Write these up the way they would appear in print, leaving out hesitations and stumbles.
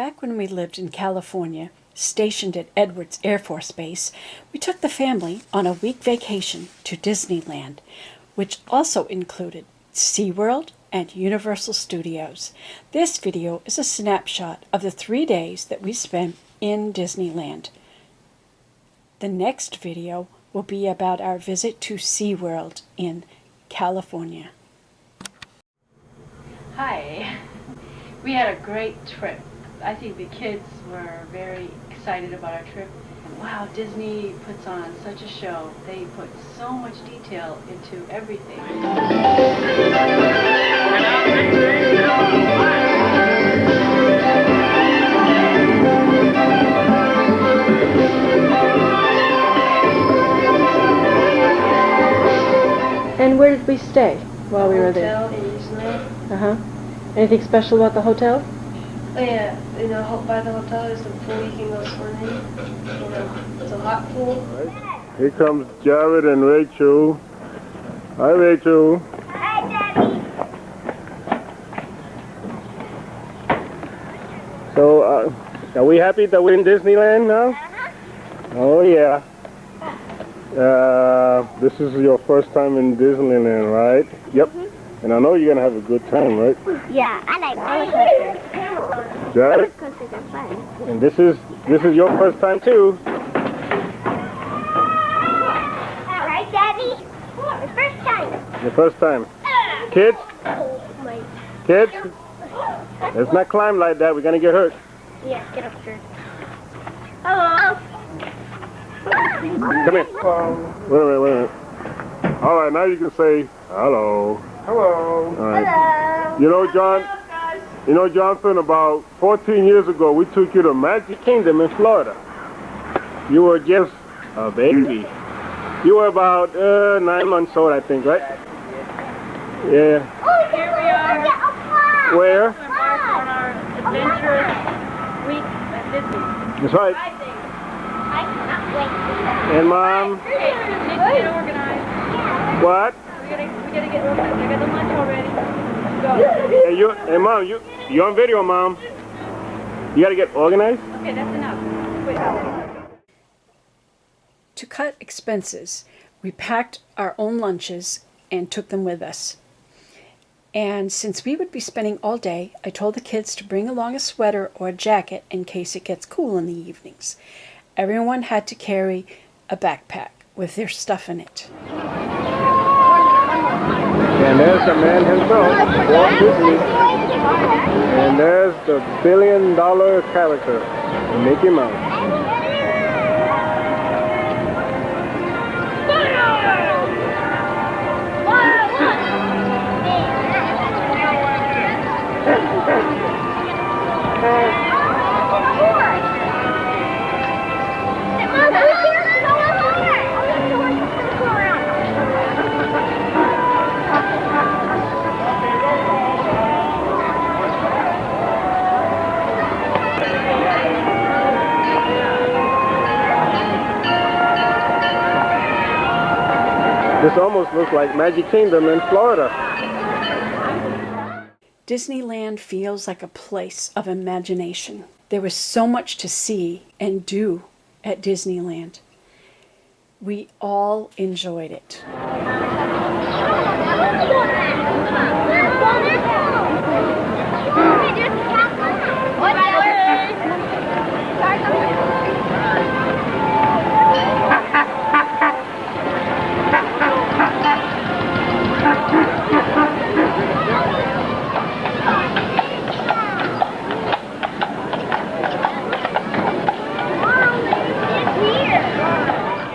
Back when we lived in California, stationed at Edwards Air Force Base, we took the family on a week vacation to Disneyland, which also included SeaWorld and Universal Studios. This video is a snapshot of the 3 days that we spent in Disneyland. The next video will be about our visit to SeaWorld in California. Hi. We had a great trip. I think the kids were very excited about our trip. Wow, Disney puts on such a show. They put so much detail into everything. And where did we stay while we were there? Hotel in DiseyLand. Anything special about the hotel? Oh yeah, by the hotel there's a pool you can go swimming. It's a hot pool. Right. Here comes Jared and Rachel. Hi, Rachel. Hi, Daddy. So, are we happy that we're in Disneyland now? Oh yeah. This is your first time in Disneyland, right? Yep. And I know you're gonna have a good time, right? Yeah, I like roller coasters. Jared? Roller coasters are fun. And this is your first time too. Right, Daddy? The first time. Your first time. Kids? Kids? Let's not climb like that. We're gonna get hurt. Yeah, get up here. Hello. Come here. Wait a minute. All right, now you can say hello. Hello. All right. Hello. You know, Jonathan, about 14 years ago, we took you to Magic Kingdom in Florida. You were just a baby. You were about 9 months old, I think, right? Yeah. Oh, here we are. Where? On our adventurous week at Disney. That's right. I cannot wait to see that. And Mom? Hey, need to get organized. What? We gotta get organized. I got the lunch already. Let's go. Hey, Mom, you're on video, Mom. You gotta get organized? Okay, that's enough. Wait. To cut expenses, we packed our own lunches and took them with us. And since we would be spending all day, I told the kids to bring along a sweater or a jacket in case it gets cool in the evenings. Everyone had to carry a backpack with their stuff in it. And there's the man himself, Walt Disney. And there's the billion-dollar character, Mickey Mouse. This almost looks like Magic Kingdom in Florida. Disneyland feels like a place of imagination. There was so much to see and do at Disneyland. We all enjoyed it.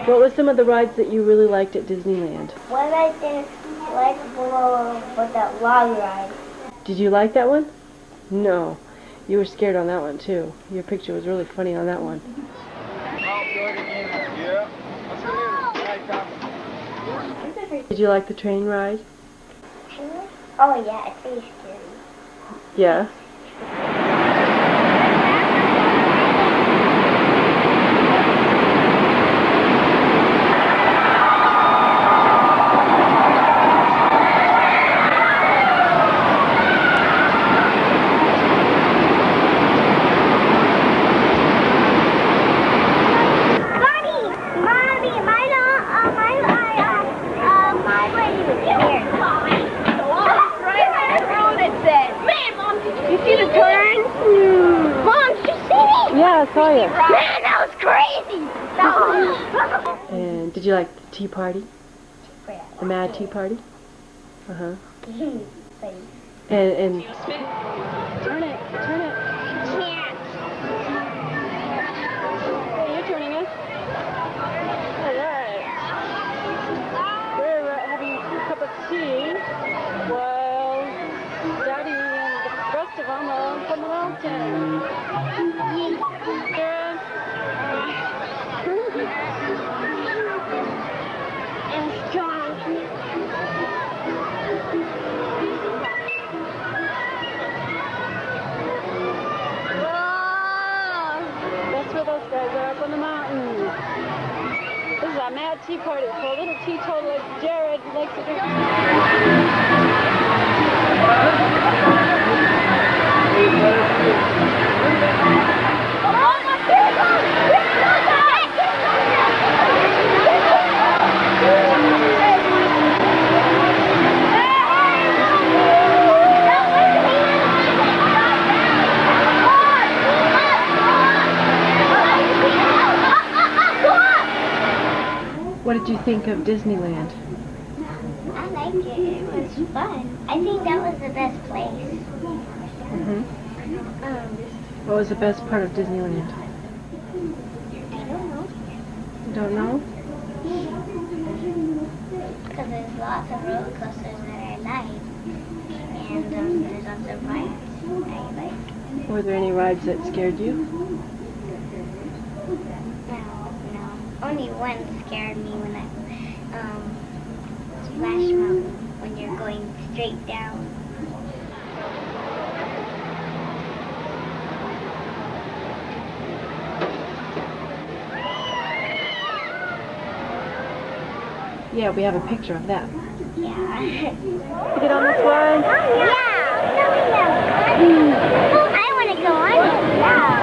What were some of the rides that you really liked at Disneyland? What I didn't like was that log ride. Did you like that one? No. You were scared on that one too. Your picture was really funny on that one. Did you like the train ride? Oh yeah, it's pretty scary. Yeah. I saw you. Man, that was crazy. And did you like the tea party? The Mad Tea Party? Uh-huh. And turn it. Hey, you're turning it. Alright. We're having a cup of tea while Daddy and the rest of them are up on the mountain. Good. I'm strong. That's where those guys are up on the mountain. This is a Mad Tea Party for a little teetotaler like Jared who likes to drink. What did you think of Disneyland? I liked it. It was fun. I think that was the best place. What was the best part of Disneyland? I don't know. You don't know? Because there's lots of roller coasters that I like. And there's lots of rides I like. Were there any rides that scared you? No. Only one scared me when I Splash Mountain when you're going straight down. Yeah, we have a picture of that. Yeah. Get on this one. Yeah. I want to go on it. Yeah.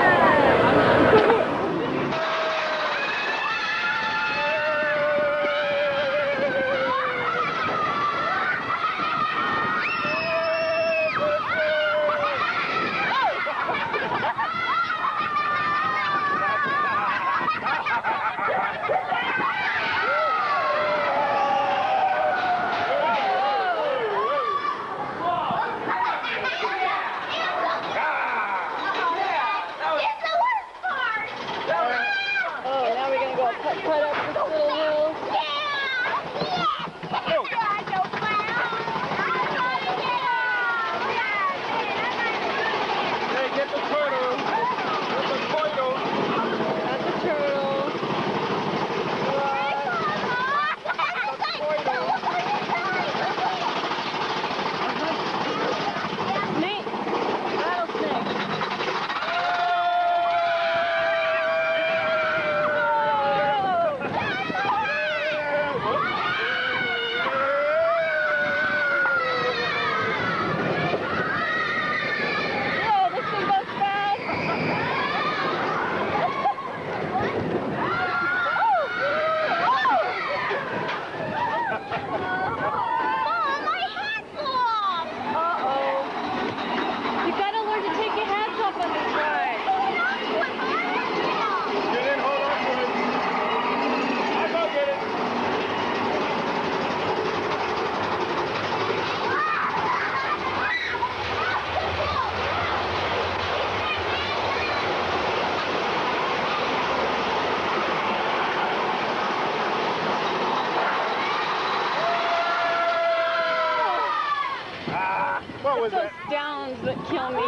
What was Those that? downs that kill me.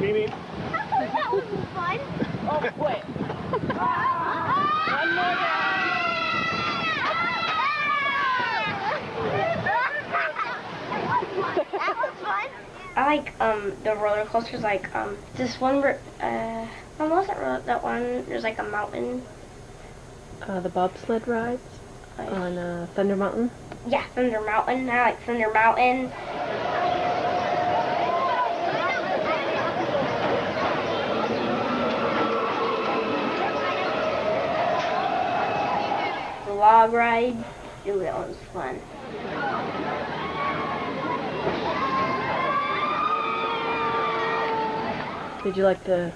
Mimi? That was fun. Oh, wait. One more down. That was fun. I like the roller coasters, like this one where wasn't that one. There's like a mountain. The bobsled rides on Thunder Mountain. Yeah, Thunder Mountain. I like Thunder Mountain. The log ride. It was fun. Did you like the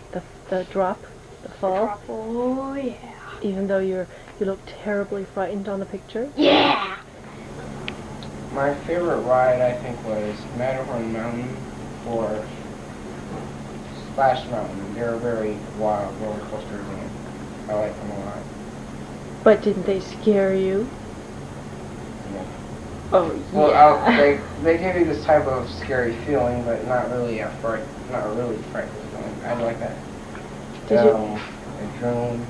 drop, the fall? Oh yeah. Even though you look terribly frightened on the picture? Yeah! My favorite ride, I think, was Matterhorn Mountain or Splash Mountain. They're very wild roller coasters, and I like them a lot. But didn't they scare you? Yeah. Oh, yeah. Well, they give you this type of scary feeling, but not really frightening feeling. I like that. Did you? Adrenaline,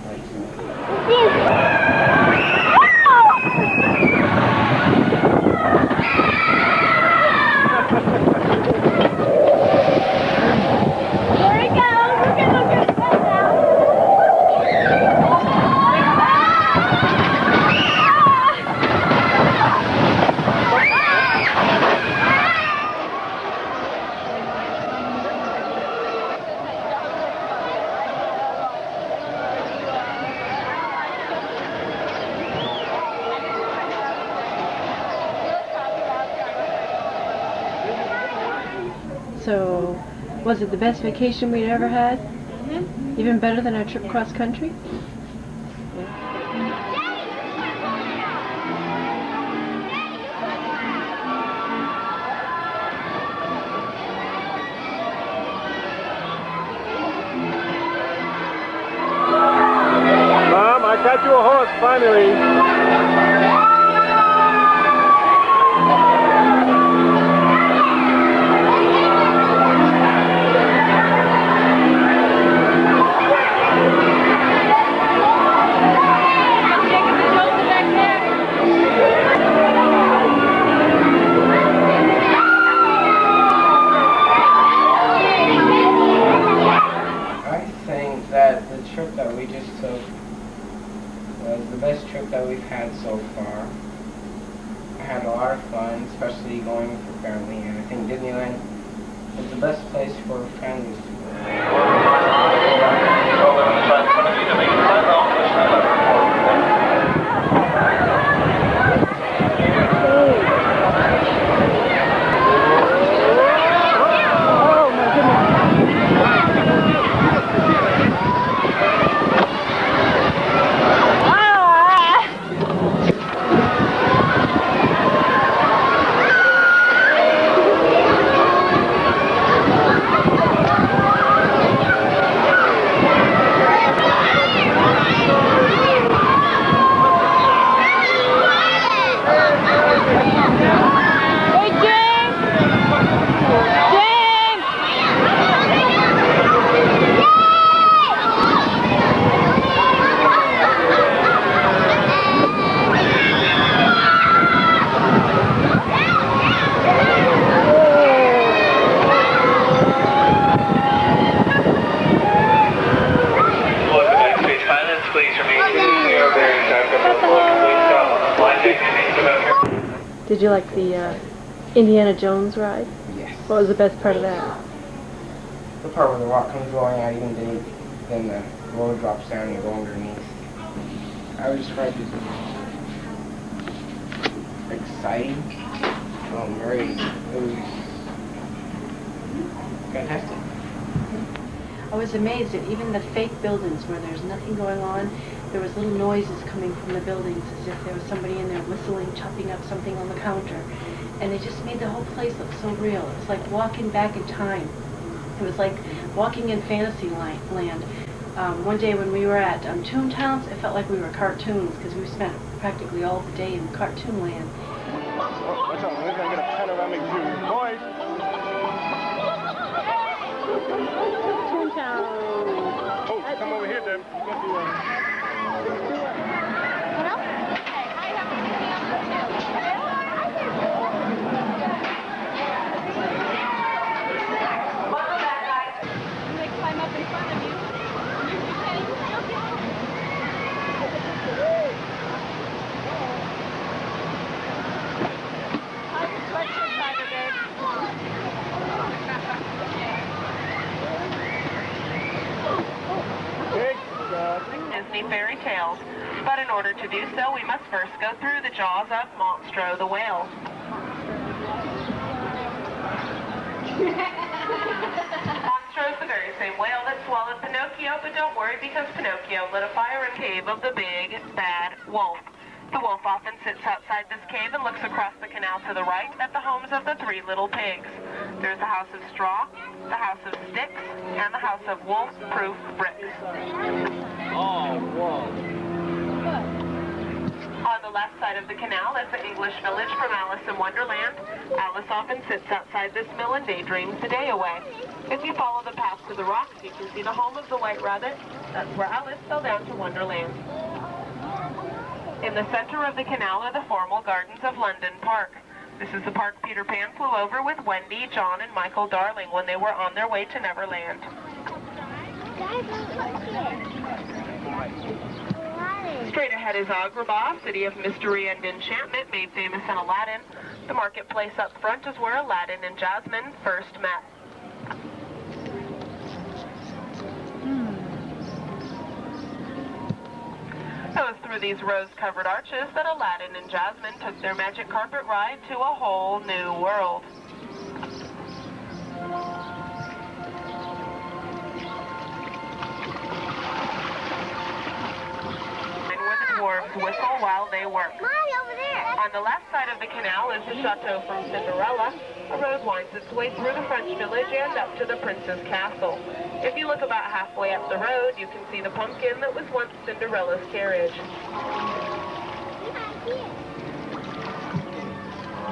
So, was it the best vacation we'd ever had? Mm-hmm. Even better than our trip cross country? Mom, I got you a horse finally. That the trip that we just took was the best trip that we've had so far. I had a lot of fun, especially going with the family, and I think Disneyland is the best place for families to Did you like the Indiana Jones ride? Yes. What was the best part of that? The part where the rock comes rolling out, even then the road drops down and you go underneath. I would describe it as exciting. It was fantastic. I was amazed at even the fake buildings where there's nothing going on. There was little noises coming from the buildings as if there was somebody in there whistling, chopping up something on the counter. And it just made the whole place look so real. It was like walking back in time. It was like walking in fantasy land. One day when we were at Toontowns, it felt like we were cartoons because we spent practically all the day in cartoon land. Oh, watch out, we're going to get a panoramic view. Boys! Toontown. Oh, come over here, then. You got the, Disney fairy tales order to do so, we must first go through the jaws of Monstro the whale. Monstro is the very same whale that swallowed Pinocchio, but don't worry because Pinocchio lit a fire in the cave of the big, bad wolf. The wolf often sits outside this cave and looks across the canal to the right at the homes of the three little pigs. There's the house of straw, the house of sticks, and the house of wolf-proof bricks. Oh, whoa. On the left side of the canal is the English village from Alice in Wonderland. Alice often sits outside this mill and daydreams the day away. If you follow the path to the rocks, you can see the home of the White Rabbit. That's where Alice fell down to Wonderland. In the center of the canal are the formal gardens of London Park. This is the park Peter Pan flew over with Wendy, John, and Michael Darling when they were on their way to Neverland. Straight ahead is Agrabah, city of mystery and enchantment made famous in Aladdin. The marketplace up front is where Aladdin and Jasmine first met. It was through these rose-covered arches that Aladdin and Jasmine took their magic carpet ride to a whole new world. Dwarves whistle while they work. Mommy, over there. On the left side of the canal is the chateau from Cinderella. A road winds its way through the French village and up to the prince's castle. If you look about halfway up the road, you can see the pumpkin that was once Cinderella's carriage.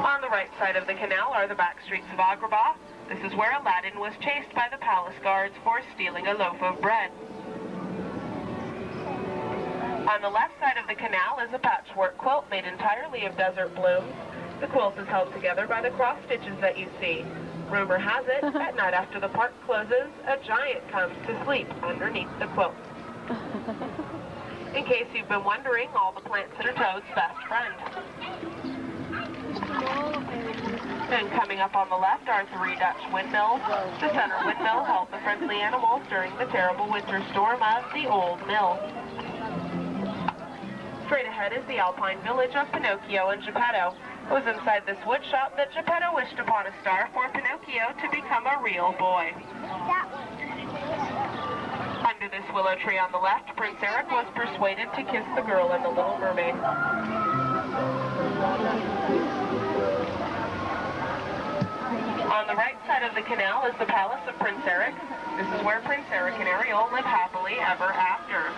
On the right side of the canal are the back streets of Agrabah. This is where Aladdin was chased by the palace guards for stealing a loaf of bread. On the left side of the canal is a patchwork quilt made entirely of desert blooms. The quilt is held together by the cross stitches that you see. Rumor has it, at night after the park closes, a giant comes to sleep underneath the quilt. In case you've been wondering, all the plants are Toad's best friend. And coming up on the left are 3 Dutch windmills. The center windmill held the friendly animals during the terrible winter storm of the old mill. Straight ahead is the alpine village of Pinocchio and Geppetto. It was inside this wood shop that Geppetto wished upon a star for Pinocchio to become a real boy. Under this willow tree on the left, Prince Eric was persuaded to kiss the girl in The Little Mermaid. On the right side of the canal is the palace of Prince Eric. This is where Prince Eric and Ariel live happily ever after.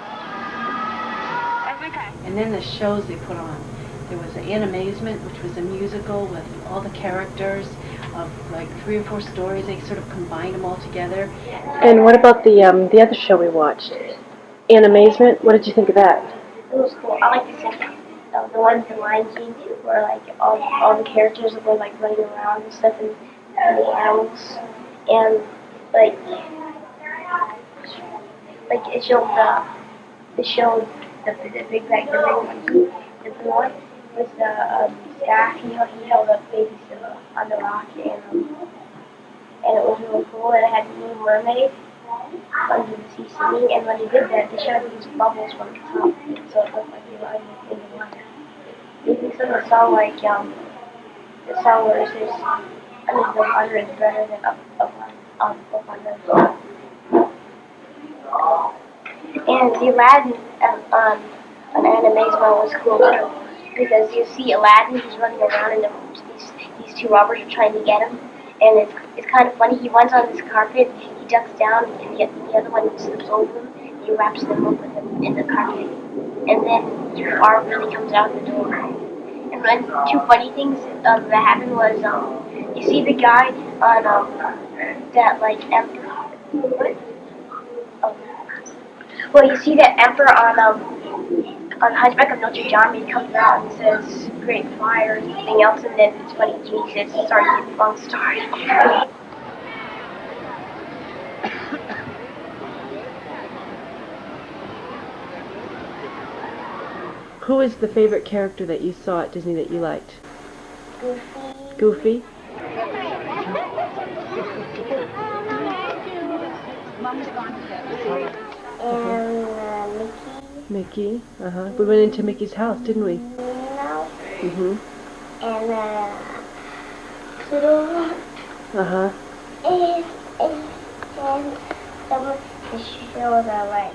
And then the shows they put on. There was an Animazement, which was a musical with all the characters of like 3 or 4 stories. They sort of combined them all together. And what about the other show we watched? Animazement? What did you think of that? It was cool. I like the second. The ones in Lion King, where like all the characters were like running around and stuff, and the animals, and like it showed the big bag, the monkey, the boy with the staff. He held up baby Simba on the rock, and it was really cool. And it had the Little Mermaid under the sea singing, and when they did that, they showed these bubbles from the top, so it looked like they were in the water. They think some of the song, like the song where it says under the water is better than up on the. And the Aladdin on Animazement was cool too, because you see Aladdin, he's running around and these 2 robbers are trying to get him, and it's kind of funny. He runs on this carpet, he ducks down, and the other one slips over him, and he wraps them up with him in the carpet, and then Arv really comes out the door. And then 2 funny things that happened was you see the guy on that like well, you see that emperor on Hunchback of Notre Dame. He comes out and says "Great fire" and everything else, and then it's funny. He says, "Sorry, wrong story." Who is the favorite character that you saw at Disney that you liked? Goofy. Goofy? And Mickey. Mickey. We went into Mickey's house, didn't we? Mouse. Mhm. And Pluto Rock. And someone to show the light.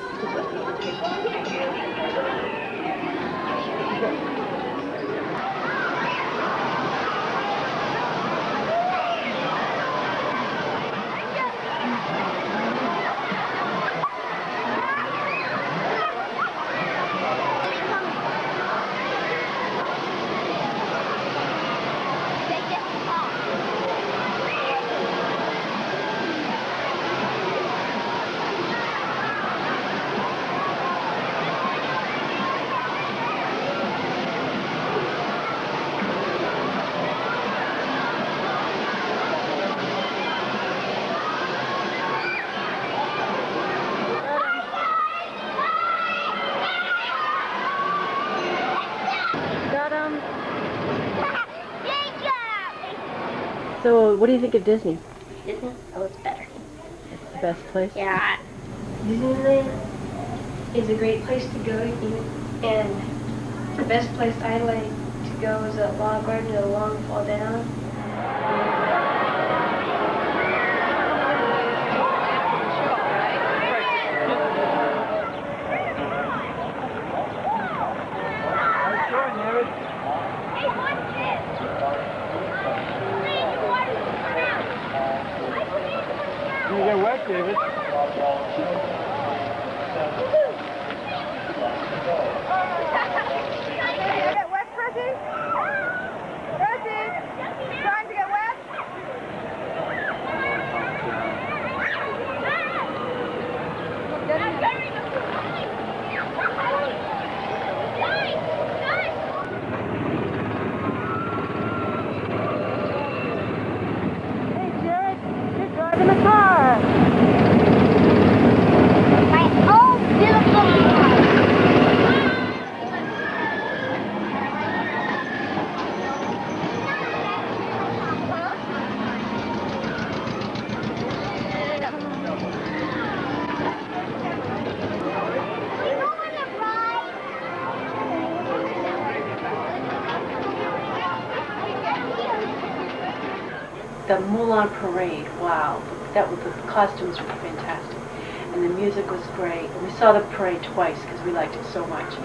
So, what do you think of Disney? Disney? Oh, it's better. It's the best place? Yeah. Disneyland is a great place to go, and the best place I like to go is at Log Garden to Long Fall Down. You get wet, David. Get wet, Frizzy? Frizzy? Trying to get wet? Hey, Jared, you're driving the car. My own beautiful car. The Mulan Parade, wow. The costumes were fantastic. And the music was great. And we saw the parade twice because we liked it so much.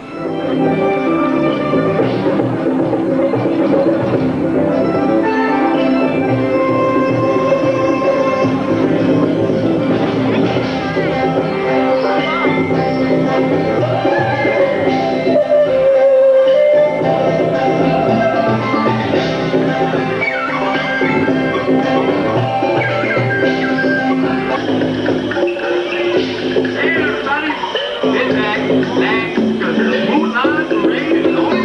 Hey everybody, sit back, relax, because the Mulan Parade is on.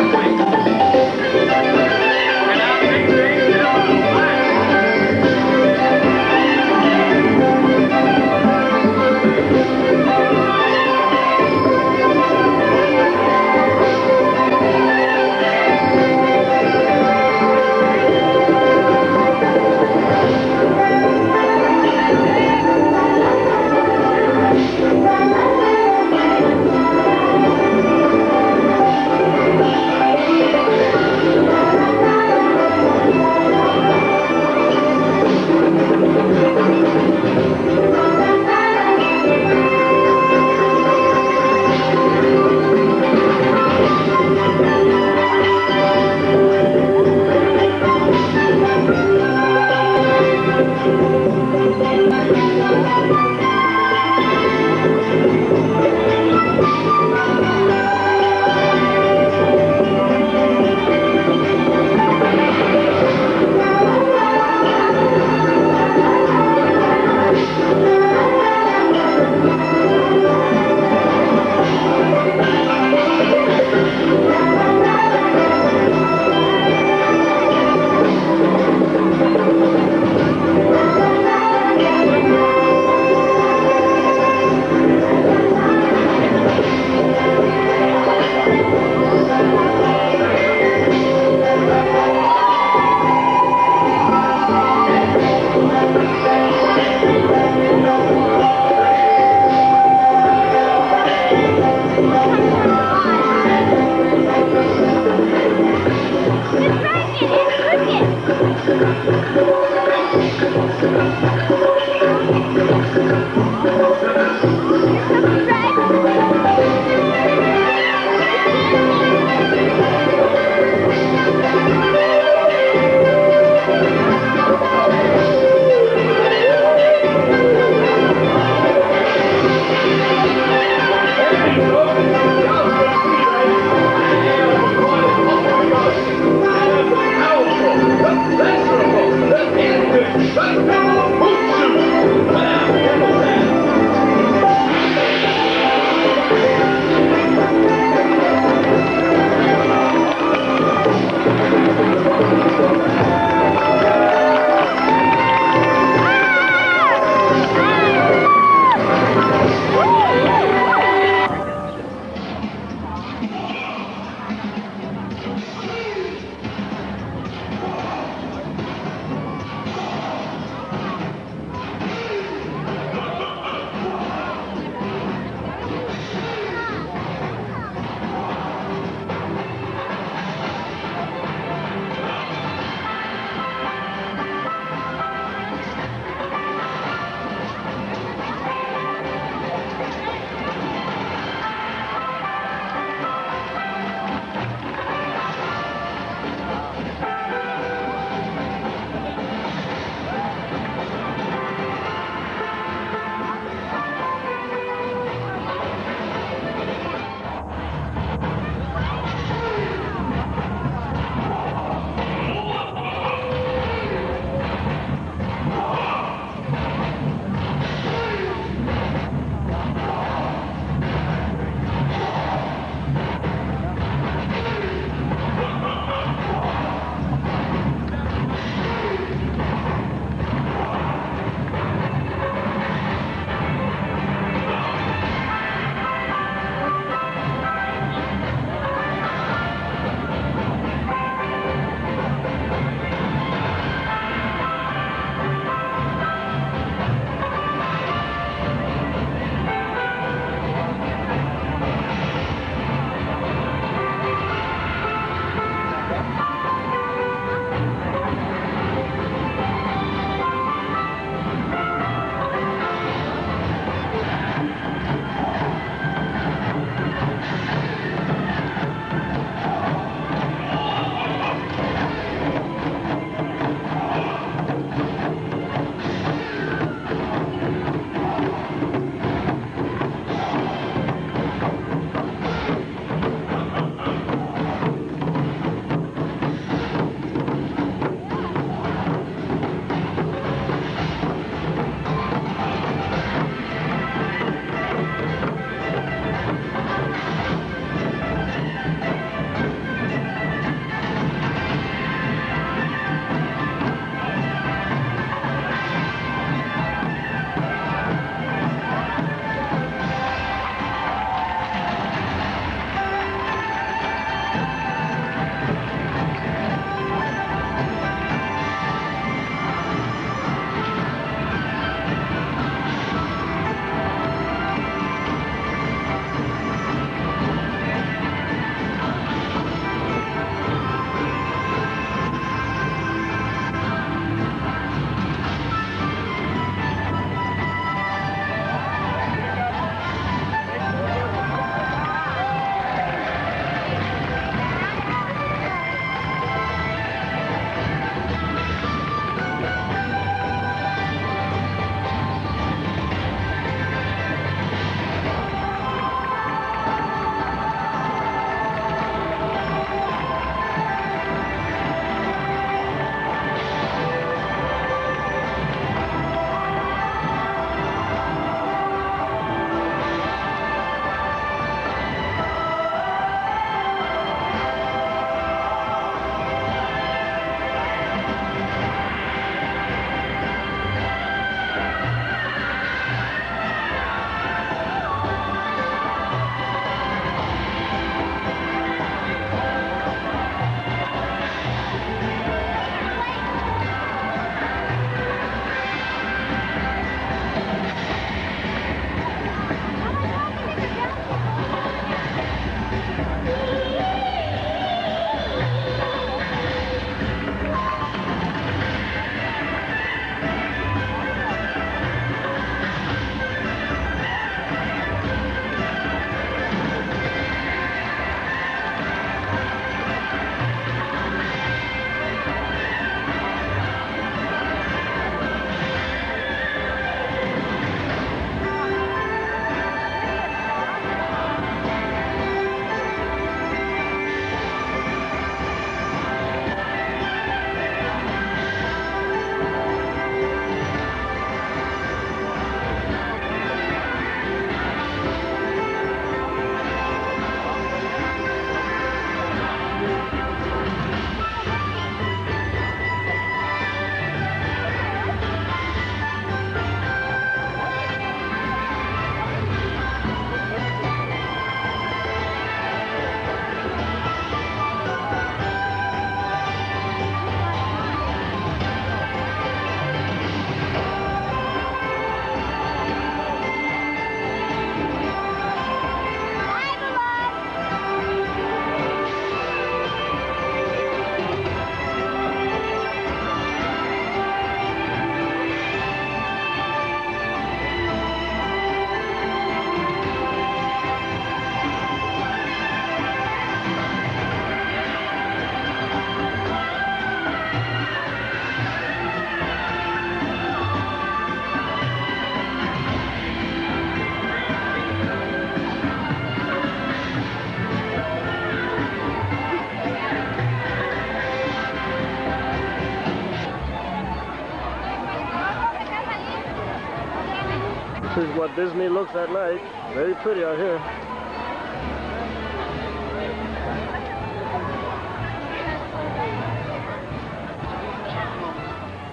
This is what Disney looks at night. Very pretty out here.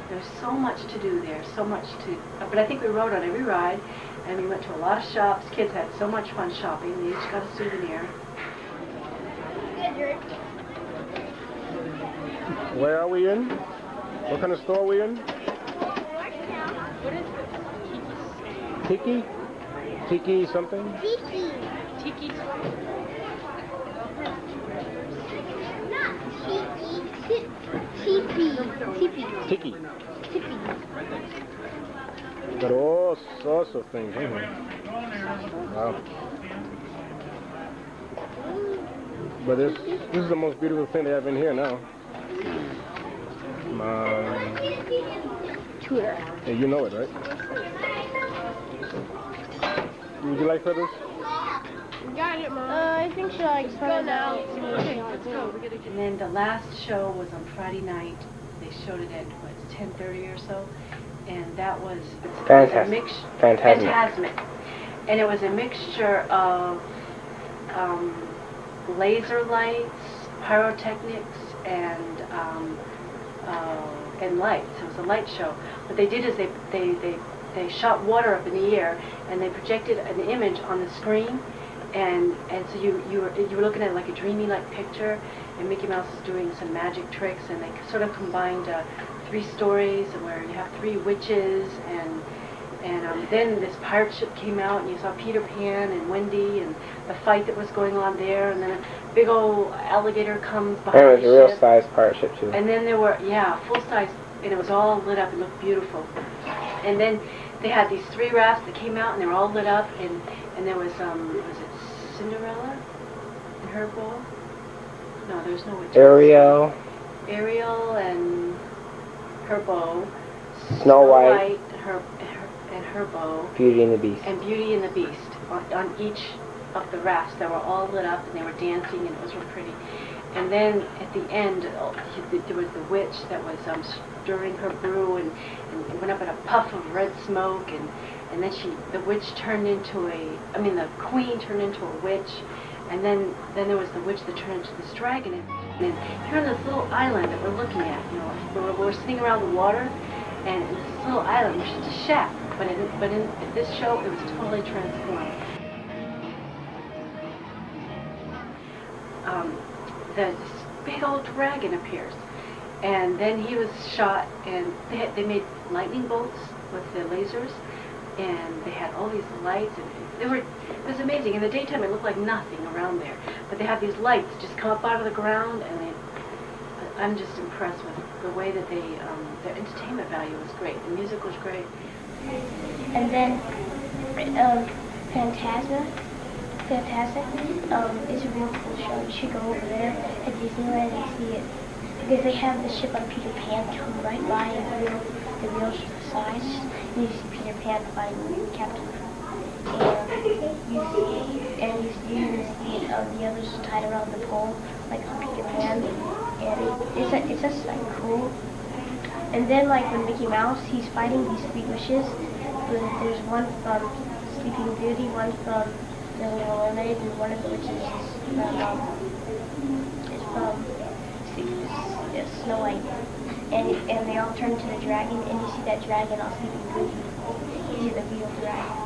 There's so much to do there, so much to, but I think we rode on every ride, and we went to a lot of shops. Kids had so much fun shopping. They each got a souvenir. Where are we in? What kind of store are we in? What is this? Tiki? Tiki something? Tiki. Tiki. Tiki. Got all sorts of things in here. Wow. But this is the most beautiful thing they have in here now. Tutor. Yeah, you know it, right? Would you like for this? Got it, Mom. I think so. Let's go now. Okay, let's go. And then the last show was on Friday night. They showed it at, 10:30 or so. And that was Phantasmic. And it was a mixture of laser lights, pyrotechnics, and lights. It was a light show. What they did is they shot water up in the air, and they projected an image on the screen, and so you were looking at like a dreamy like picture, and Mickey Mouse is doing some magic tricks, and they sort of combined 3 stories where you have 3 witches, and then this pirate ship came out, and you saw Peter Pan and Wendy, and the fight that was going on there, and then a big old alligator comes behind And it was the a real ship. size pirate ship too. And then there were, full size, and it was all lit up and looked beautiful. And then they had these 3 rafts that came out, and they were all lit up, and there was it Cinderella and her bow? No, there's no witches. Ariel And her bow. Snow White. And her bow. Beauty and the Beast. And Beauty and the Beast on each of the rafts. They were all lit up, and they were dancing, and it was real pretty. And then at the end, there was the witch that was stirring her brew, and it went up in a puff of red smoke, and then the witch turned into the queen turned into a witch, and then there was the witch that turned into this dragon. And here on this little island that we're looking at, we're sitting around the water, and it's this little island, which is a shack, but in this show, it was totally transformed. This big old dragon appears, and then he was shot, and they made lightning bolts with the lasers, and they had all these lights, and it was amazing. In the daytime, it looked like nothing around there, but they had these lights just come up out of the ground, and I'm just impressed with the way that their entertainment value was great. The music was great. And then Fantastic is a real cool show. You should go over there at Disneyland and see it, because they have the ship on Peter Pan come right by the real size. And you see Peter Pan fighting Captain, and you see the others tied around the pole like on Peter Pan, and it's just like cool. And then like when Mickey Mouse, he's fighting these 3 wishes. There's one from Sleeping Beauty, one from The Little Mermaid, and one of the witches is from Snow White. And they all turn into the dragon, and you see that dragon on Sleeping Beauty. You see the real dragon.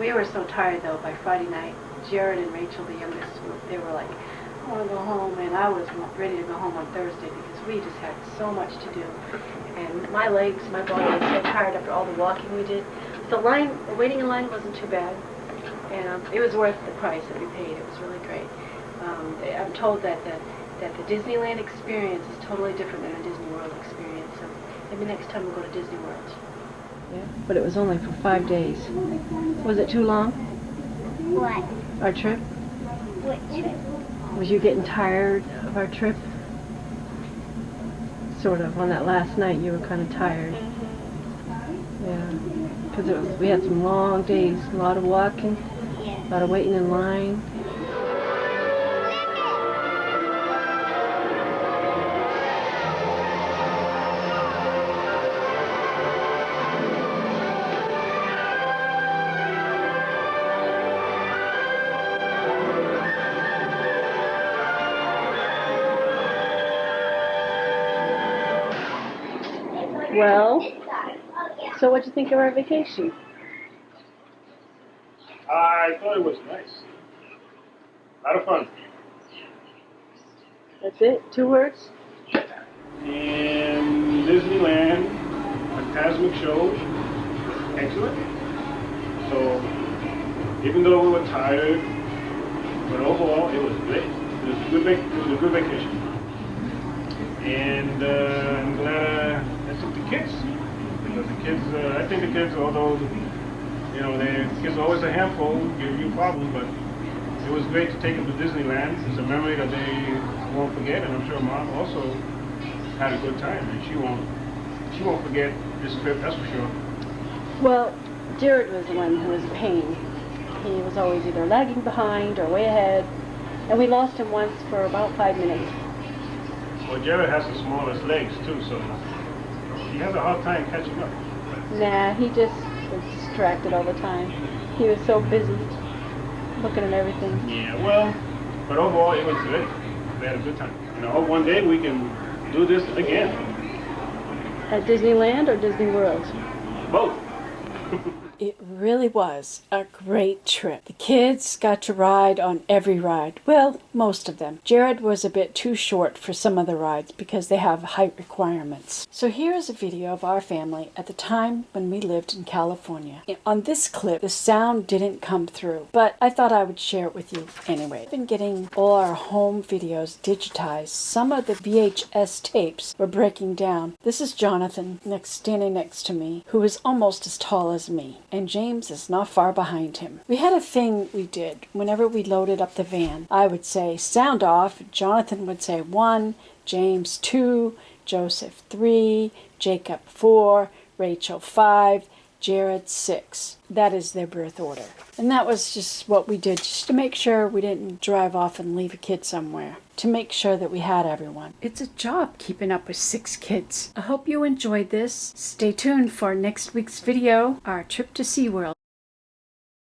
We were so tired though by Friday night. Jared and Rachel, the youngest, they were like, I want to go home, and I was ready to go home on Thursday because we just had so much to do. And my legs, my body was so tired after all the walking we did. The waiting in line wasn't too bad, and it was worth the price that we paid. It was really great. I'm told that the Disneyland experience is totally different than the Disney World experience, so maybe next time we'll go to Disney World. Yeah, but it was only for 5 days. Was it too long? What? Our trip? Which trip? Was you getting tired of our trip? Sort of. On that last night, you were kind of tired. Yeah, because we had some long days, a lot of walking, a lot of waiting in line. Well, so what'd you think of our vacation? I thought it was nice. A lot of fun. That's it? 2 words? In Disneyland, Fantasmic show, excellent. So, even though we were tired, but overall it was great. It was a good vacation. And I'm glad I took the kids, because the kids, I think the kids, although the kids are always a handful, give you problems, but it was great to take them to Disneyland. It's a memory that they won't forget, and I'm sure Mom also had a good time, and she won't forget this trip, that's for sure. Well, Jared was the one who was a pain. He was always either lagging behind or way ahead, and we lost him once for about 5 minutes. Well, Jared has the smallest legs too, so he has a hard time catching up. Nah, he just was distracted all the time. He was so busy looking at everything. Yeah, well, but overall it was great. We had a good time. And I hope one day we can do this again. At Disneyland or Disney World? Both. It really was a great trip. The kids got to ride on every ride. Well, most of them. Jared was a bit too short for some of the rides because they have height requirements. So here is a video of our family at the time when we lived in California. On this clip, the sound didn't come through, but I thought I would share it with you anyway. I've been getting all our home videos digitized. Some of the VHS tapes were breaking down. This is Jonathan standing next to me, who is almost as tall as me. And James is not far behind him. We had a thing we did. Whenever we loaded up the van, I would say sound off, Jonathan would say 1, James 2, Joseph 3, Jacob 4, Rachel 5, Jared 6. That is their birth order. And that was just what we did, just to make sure we didn't drive off and leave a kid somewhere. To make sure that we had everyone. It's a job keeping up with 6 kids. I hope you enjoyed this. Stay tuned for next week's video, our trip to SeaWorld.